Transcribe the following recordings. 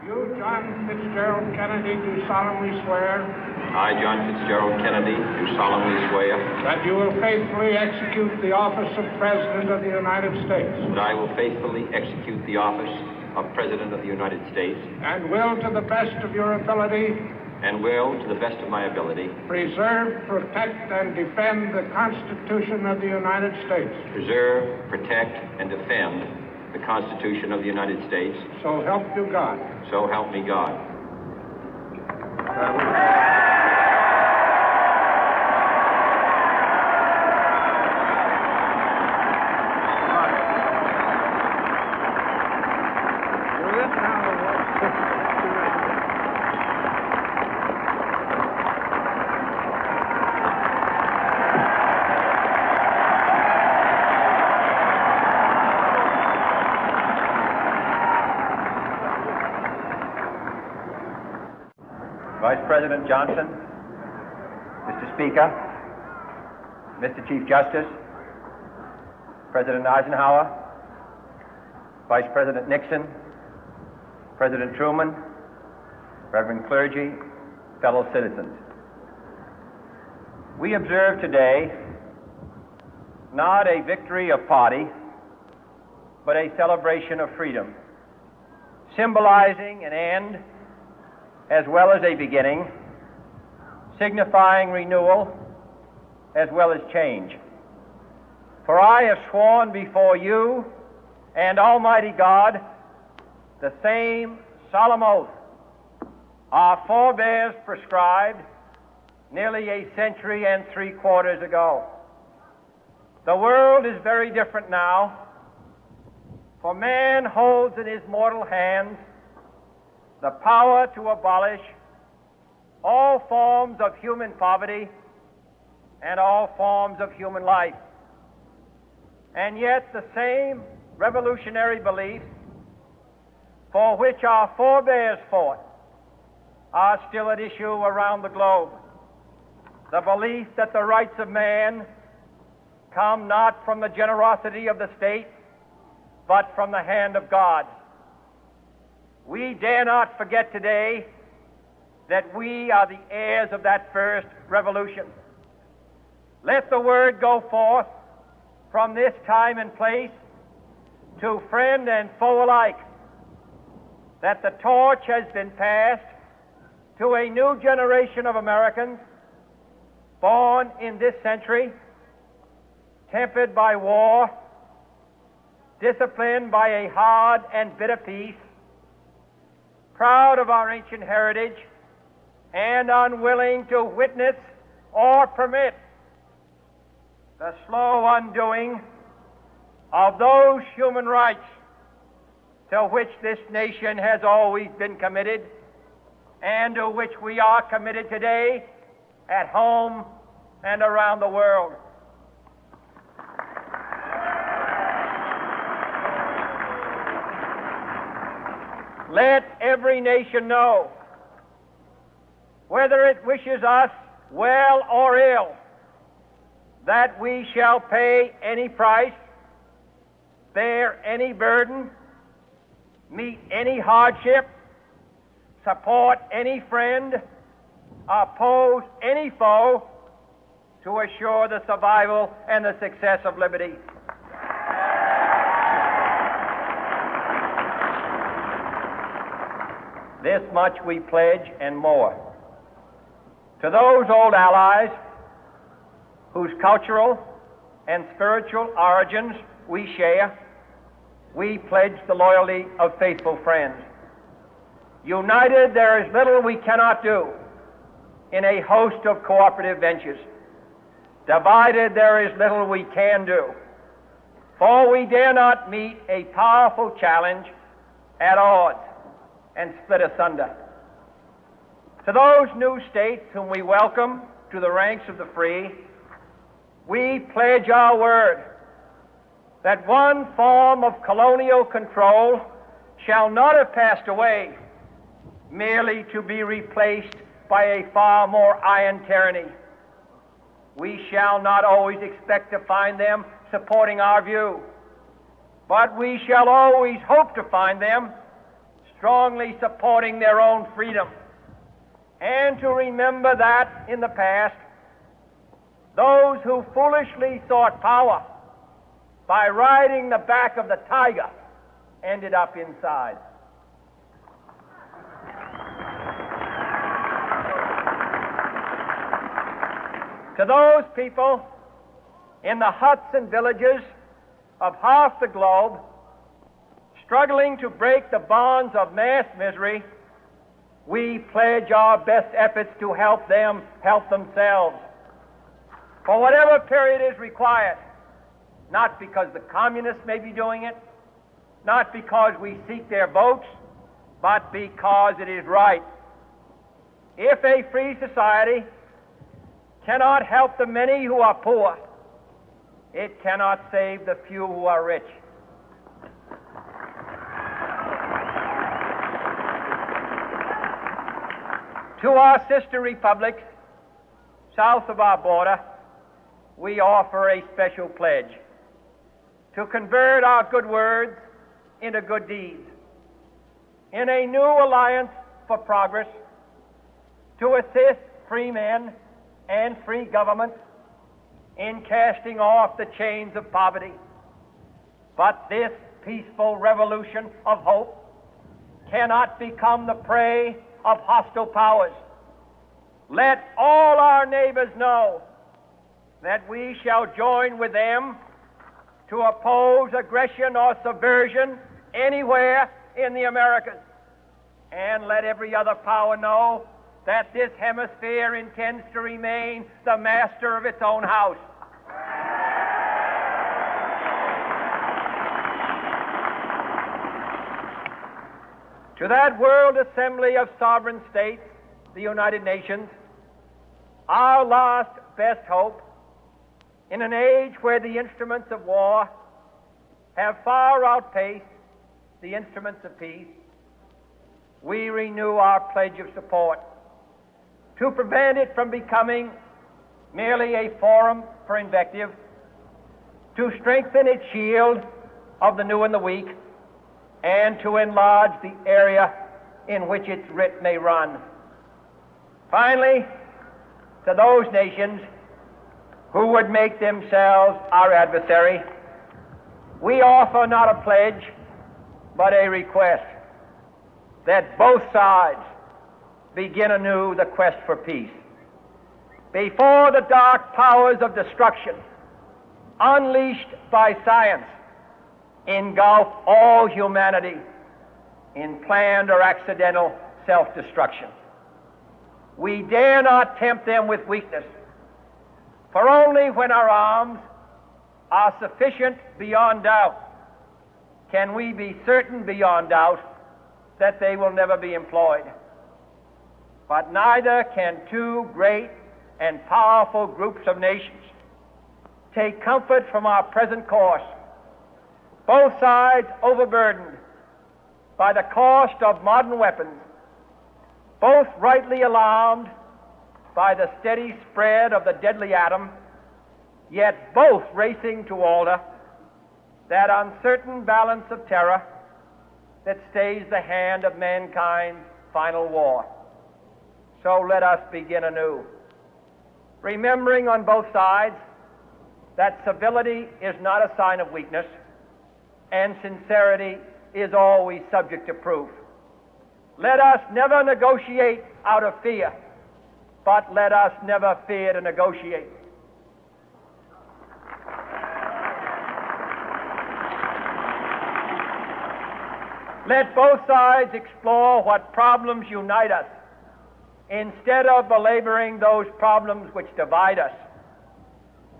You, John Fitzgerald Kennedy, do solemnly swear I, John Fitzgerald Kennedy, do solemnly swear that you will faithfully execute the office of President of the United States that I will faithfully execute the office of President of the United States and will, to the best of your ability, and will, to the best of my ability, preserve, protect, and defend the Constitution of the United States. preserve, protect, and defend the Constitution of the United States. So help you God. So help me God. Vice President Johnson, Mr. Speaker, Mr. Chief Justice, President Eisenhower, Vice President Nixon, President Truman, Reverend clergy, fellow citizens. We observe today not a victory of party, but a celebration of freedom, symbolizing an end as well as a beginning, signifying renewal as well as change. For I have sworn before you and Almighty God the same solemn oath our forebears prescribed nearly a century and 3/4 ago. The world is very different now, for man holds in his mortal hands the power to abolish all forms of human poverty and all forms of human life. And yet the same revolutionary beliefs for which our forebears fought are still at issue around the globe. The belief that the rights of man come not from the generosity of the state, but from the hand of God. We dare not forget today that we are the heirs of that first revolution. Let the word go forth from this time and place to friend and foe alike that the torch has been passed to a new generation of Americans born in this century, tempered by war, disciplined by a hard and bitter peace, proud of our ancient heritage, and unwilling to witness or permit the slow undoing of those human rights to which this nation has always been committed and to which we are committed today at home and around the world. Let every nation know, whether it wishes us well or ill, that we shall pay any price, bear any burden, meet any hardship, support any friend, oppose any foe to assure the survival and the success of liberty. This much we pledge and more. To those old allies whose cultural and spiritual origins we share, we pledge the loyalty of faithful friends. United, there is little we cannot do in a host of cooperative ventures. Divided, there is little we can do, for we dare not meet a powerful challenge at odds and split asunder. To those new states whom we welcome to the ranks of the free, we pledge our word that one form of colonial control shall not have passed away, merely to be replaced by a far more iron tyranny. We shall not always expect to find them supporting our view, but we shall always hope to find them strongly supporting their own freedom, and to remember that in the past, those who foolishly sought power by riding the back of the tiger ended up inside. To those people in the huts and villages of half the globe struggling to break the bonds of mass misery, we pledge our best efforts to help them help themselves for whatever period is required, not because the communists may be doing it, not because we seek their votes, but because it is right. If a free society cannot help the many who are poor, it cannot save the few who are rich. To our sister republics south of our border, we offer a special pledge to convert our good words into good deeds, in a new alliance for progress, to assist free men and free governments in casting off the chains of poverty. But this peaceful revolution of hope cannot become the prey of hostile powers. Let all our neighbors know that we shall join with them to oppose aggression or subversion anywhere in the Americas. And let every other power know that this hemisphere intends to remain the master of its own house. To that World Assembly of Sovereign States, the United Nations, our last best hope, in an age where the instruments of war have far outpaced the instruments of peace, we renew our pledge of support to prevent it from becoming merely a forum for invective, to strengthen its shield of the new and the weak, and to enlarge the area in which its writ may run. Finally, to those nations who would make themselves our adversary, we offer not a pledge, but a request that both sides begin anew the quest for peace. Before the dark powers of destruction, unleashed by science, engulf all humanity in planned or accidental self-destruction, we dare not tempt them with weakness, for only when our arms are sufficient beyond doubt can we be certain beyond doubt that they will never be employed. But neither can two great and powerful groups of nations take comfort from our present course, both sides overburdened by the cost of modern weapons, both rightly alarmed by the steady spread of the deadly atom, yet both racing to alter that uncertain balance of terror that stays the hand of mankind's final war. So let us begin anew, remembering on both sides that civility is not a sign of weakness, and sincerity is always subject to proof. Let us never negotiate out of fear, but let us never fear to negotiate. Let both sides explore what problems unite us, instead of belaboring those problems which divide us.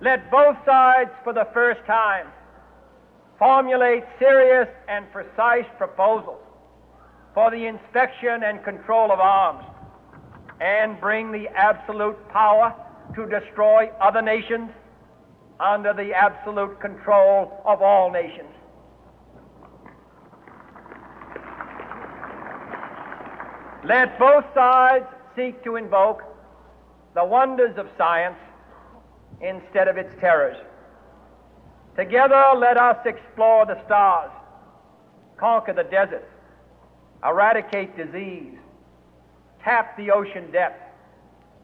Let both sides, for the first time, formulate serious and precise proposals for the inspection and control of arms, and bring the absolute power to destroy other nations under the absolute control of all nations. Let both sides seek to invoke the wonders of science instead of its terrors. Together, let us explore the stars, conquer the deserts, eradicate disease, tap the ocean depth,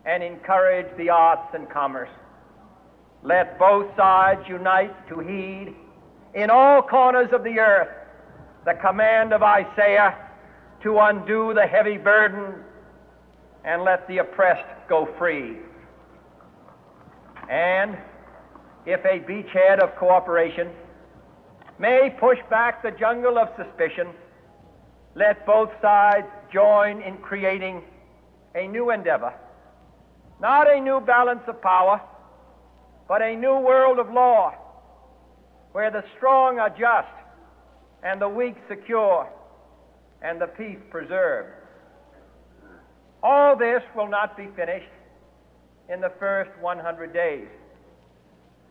and encourage the arts and commerce. Let both sides unite to heed in all corners of the earth the command of Isaiah to undo the heavy burden and let the oppressed go free. And if a beachhead of cooperation may push back the jungle of suspicion, let both sides join in creating a new endeavor, not a new balance of power, but a new world of law, where the strong are just and the weak secure and the peace preserved. All this will not be finished in the first 100 days,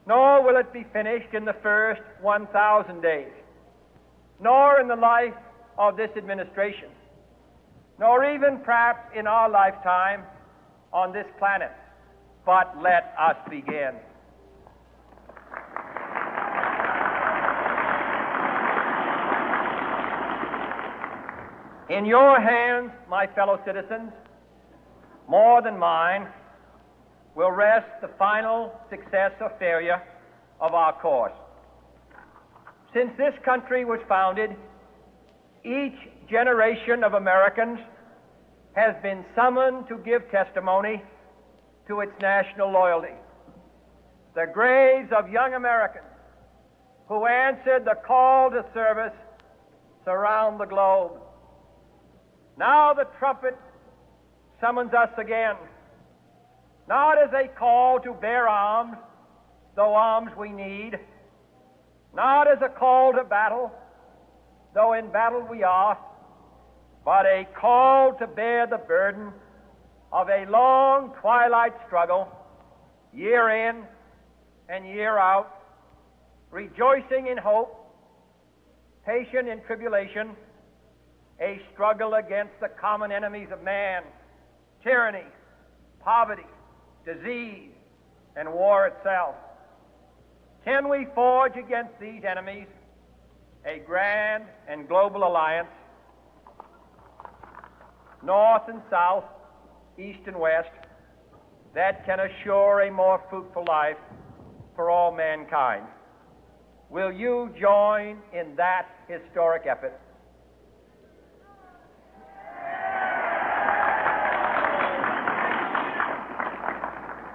nor will it be finished in the first 1,000 days, nor in the life of this administration, nor even perhaps in our lifetime on this planet. But let us begin. In your hands, my fellow citizens, more than mine, will rest the final success or failure of our course. Since this country was founded, each generation of Americans has been summoned to give testimony to its national loyalty. The graves of young Americans who answered the call to service surround the globe. Now the trumpet summons us again, not as a call to bear arms, though arms we need, not as a call to battle, though in battle we are, but a call to bear the burden of a long twilight struggle, year in and year out, rejoicing in hope, patient in tribulation, a struggle against the common enemies of man, tyranny, poverty, disease, and war itself. Can we forge against these enemies a grand and global alliance, north and south, east and west, that can assure a more fruitful life for all mankind? Will you join in that historic effort?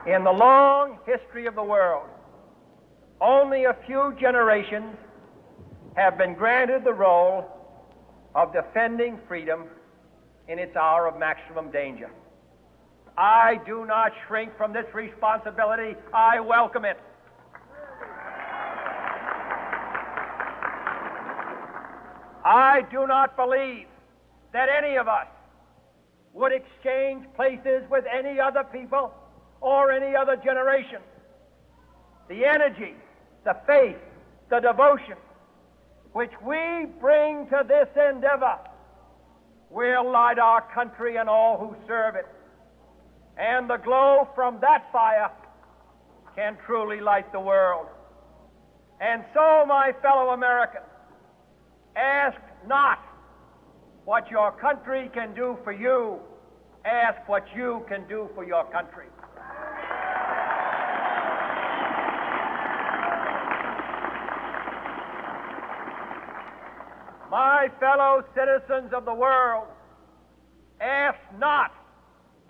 In the long history of the world, only a few generations have been granted the role of defending freedom in its hour of maximum danger. I do not shrink from this responsibility. I welcome it. I do not believe that any of us would exchange places with any other people or any other generation. The energy, the faith, the devotion which we bring to this endeavor will light our country and all who serve it. And the glow from that fire can truly light the world. And so, my fellow Americans, ask not what your country can do for you. Ask what you can do for your country. My fellow citizens of the world, ask not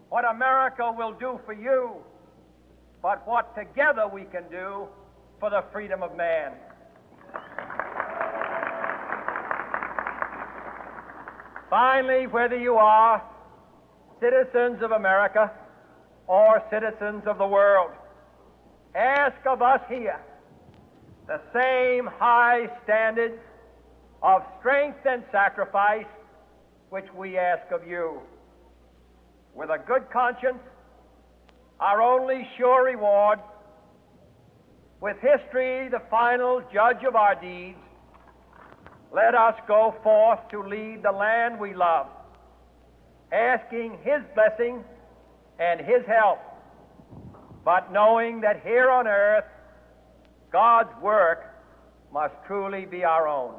what America will do for you, but what together we can do for the freedom of man. Finally, whether you are citizens of America or citizens of the world, ask of us here the same high standards of strength and sacrifice which we ask of you. With a good conscience, our only sure reward, with history the final judge of our deeds, let us go forth to lead the land we love, asking His blessing and His help, but knowing that here on earth God's work must truly be our own.